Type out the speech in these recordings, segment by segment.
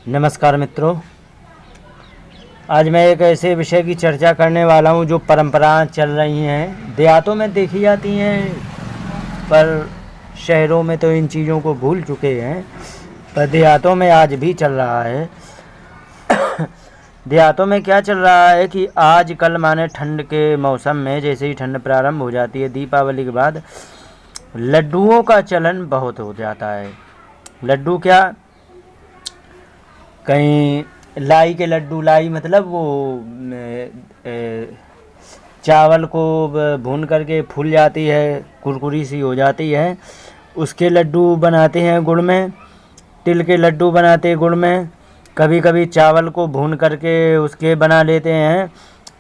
नमस्कार मित्रों, आज मैं एक ऐसे विषय की चर्चा करने वाला हूं जो परंपराएं चल रही हैं, देहातों में देखी जाती हैं, पर शहरों में तो इन चीज़ों को भूल चुके हैं। पर देहातों में आज भी चल रहा है। देहातों में क्या चल रहा है कि आजकल माने ठंड के मौसम में जैसे ही ठंड प्रारंभ हो जाती है, दीपावली के बाद लड्डुओं का चलन बहुत हो जाता है। लड्डू क्या, कहीं लाई के लड्डू, लाई मतलब वो चावल को भून करके फूल जाती है, कुरकुरी सी हो जाती है, उसके लड्डू बनाते हैं गुड़ में। तिल के लड्डू बनाते हैं गुड़ में। कभी कभी चावल को भून करके उसके बना लेते हैं।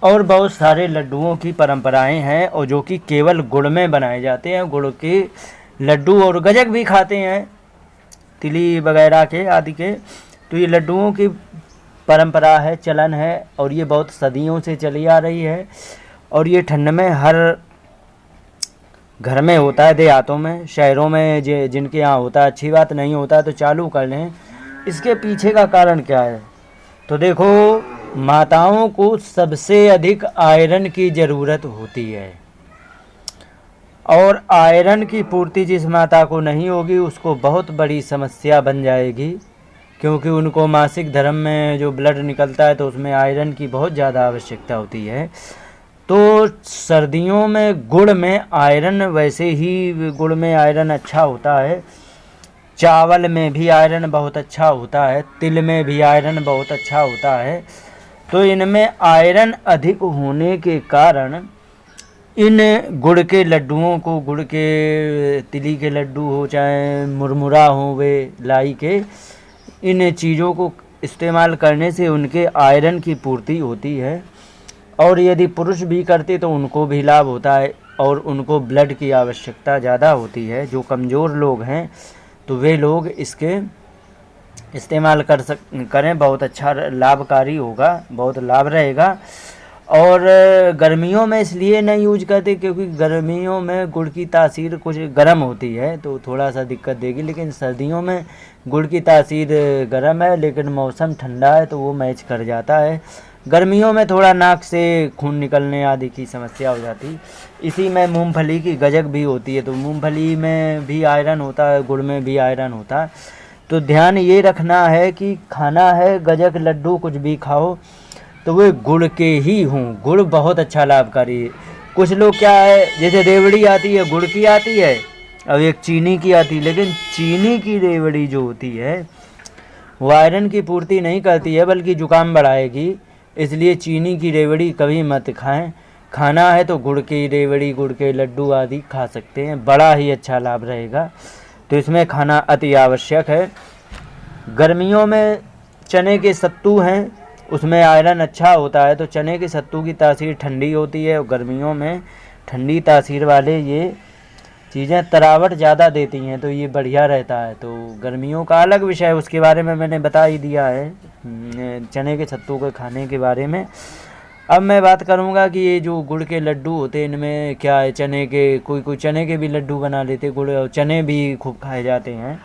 और बहुत सारे लड्डुओं की परंपराएं हैं और जो कि केवल गुड़ में बनाए जाते हैं। गुड़ के लड्डू और गजक भी खाते हैं, तिली वगैरह के आदि के। तो ये लड्डुओं की परंपरा है, चलन है, और ये बहुत सदियों से चली आ रही है। और ये ठंड में हर घर में होता है, देहातों में। शहरों में जिनके यहाँ होता है अच्छी बात, नहीं होता तो चालू कर लें। इसके पीछे का कारण क्या है? तो देखो, माताओं को सबसे अधिक आयरन की ज़रूरत होती है, और आयरन की पूर्ति जिस माता को नहीं होगी उसको बहुत बड़ी समस्या बन जाएगी, क्योंकि उनको मासिक धर्म में जो ब्लड निकलता है तो उसमें आयरन की बहुत ज़्यादा आवश्यकता होती है। तो सर्दियों में गुड़ में आयरन, वैसे ही गुड़ में आयरन अच्छा होता है, चावल में भी आयरन बहुत अच्छा होता है, तिल में भी आयरन बहुत अच्छा होता है। तो इनमें आयरन अधिक होने के कारण इन गुड़ के लड्डुओं को, गुड़ के तिली के लड्डू हो चाहे मुरमुरा हो, वे लाई के, इन चीज़ों को इस्तेमाल करने से उनके आयरन की पूर्ति होती है। और यदि पुरुष भी करते तो उनको भी लाभ होता है, और उनको ब्लड की आवश्यकता ज़्यादा होती है। जो कमज़ोर लोग हैं तो वे लोग इसके इस्तेमाल करें, बहुत अच्छा लाभकारी होगा, बहुत लाभ रहेगा। और गर्मियों में इसलिए नहीं यूज करते क्योंकि गर्मियों में गुड़ की तासीर कुछ गर्म होती है तो थोड़ा सा दिक्कत देगी। लेकिन सर्दियों में गुड़ की तासीर गर्म है लेकिन मौसम ठंडा है तो वो मैच कर जाता है। गर्मियों में थोड़ा नाक से खून निकलने आदि की समस्या हो जाती। इसी में मूंगफली की गजक भी होती है, तो मूंगफली में भी आयरन होता है, गुड़ में भी आयरन होता है। तो ध्यान ये रखना है कि खाना है गजक लड्डू कुछ भी खाओ तो वे गुड़ के ही हों। गुड़ बहुत अच्छा लाभकारी है। कुछ लोग क्या है, जैसे रेवड़ी आती है गुड़ की आती है, अब एक चीनी की आती है, लेकिन चीनी की रेवड़ी जो होती है वो आयरन की पूर्ति नहीं करती है बल्कि जुकाम बढ़ाएगी। इसलिए चीनी की रेवड़ी कभी मत खाएं। खाना है तो गुड़ की रेवड़ी, गुड़ के लड्डू आदि खा सकते हैं, बड़ा ही अच्छा लाभ रहेगा। तो इसमें खाना अति आवश्यक है। गर्मियों में चने के सत्तू हैं, उसमें आयरन अच्छा होता है। तो चने के सत्तू की तासीर ठंडी होती है और गर्मियों में ठंडी तासीर वाले ये चीज़ें तरावट ज़्यादा देती हैं, तो ये बढ़िया रहता है। तो गर्मियों का अलग विषय है, उसके बारे में मैंने बता ही दिया है, चने के सत्तू के खाने के बारे में। अब मैं बात करूँगा कि ये जो गुड़ के लड्डू होते हैं इनमें क्या है, चने के, कोई चने के भी लड्डू बना लेते, गुड़ और चने भी खूब खाए जाते हैं।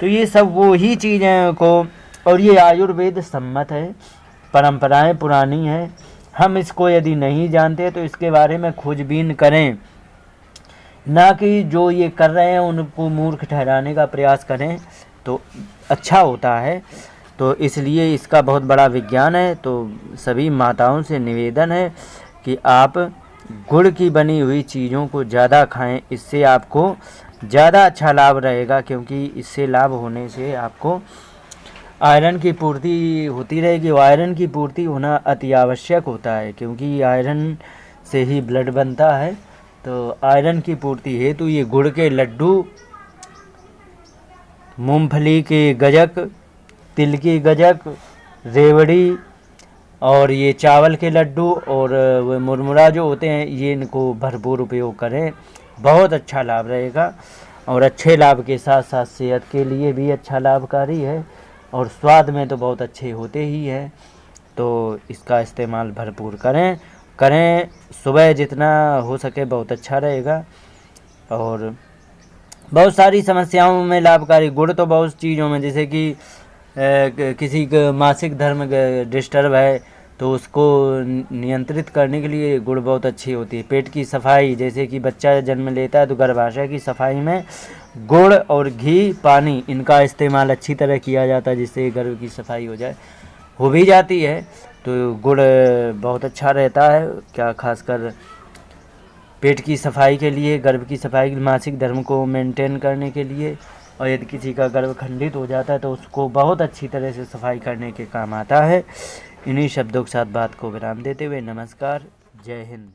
तो ये सब वो ही चीज़ें को, और ये आयुर्वेद सम्मत है, परंपराएं पुरानी हैं। हम इसको यदि नहीं जानते तो इसके बारे में खोजबीन करें, ना कि जो ये कर रहे हैं उनको मूर्ख ठहराने का प्रयास करें तो अच्छा होता है। तो इसलिए इसका बहुत बड़ा विज्ञान है। तो सभी माताओं से निवेदन है कि आप गुड़ की बनी हुई चीज़ों को ज़्यादा खाएं, इससे आपको ज़्यादा अच्छा लाभ रहेगा, क्योंकि इससे लाभ होने से आपको आयरन की पूर्ति होती रहेगी। और आयरन की पूर्ति होना अति आवश्यक होता है, क्योंकि आयरन से ही ब्लड बनता है। तो आयरन की पूर्ति हेतु ये गुड़ के लड्डू, मूंगफली के गजक, तिल की गजक, रेवड़ी, और ये चावल के लड्डू और वो मुरमुरा जो होते हैं, ये इनको भरपूर उपयोग करें, बहुत अच्छा लाभ रहेगा। और अच्छे लाभ के साथ साथ सेहत के लिए भी अच्छा लाभकारी है, और स्वाद में तो बहुत अच्छे होते ही हैं। तो इसका इस्तेमाल भरपूर करें। सुबह जितना हो सके बहुत अच्छा रहेगा। और बहुत सारी समस्याओं में लाभकारी। गुड़ तो बहुत चीज़ों में, जैसे कि किसी मासिक धर्म डिस्टर्ब है तो उसको नियंत्रित करने के लिए गुड़ बहुत अच्छी होती है। पेट की सफाई, जैसे कि बच्चा जन्म लेता है तो गर्भाशय की सफाई में गुड़ और घी, पानी, इनका इस्तेमाल अच्छी तरह किया जाता है, जिससे गर्भ की सफाई हो भी जाती है। तो गुड़ बहुत अच्छा रहता है, क्या खासकर पेट की सफाई के लिए, गर्भ की सफाई, मासिक धर्म को मेंटेन करने के लिए। और यदि किसी का गर्भ खंडित हो जाता है तो उसको बहुत अच्छी तरह से सफाई करने के काम आता है। इन्हीं शब्दों के साथ बात को विराम देते हुए नमस्कार, जय हिंद।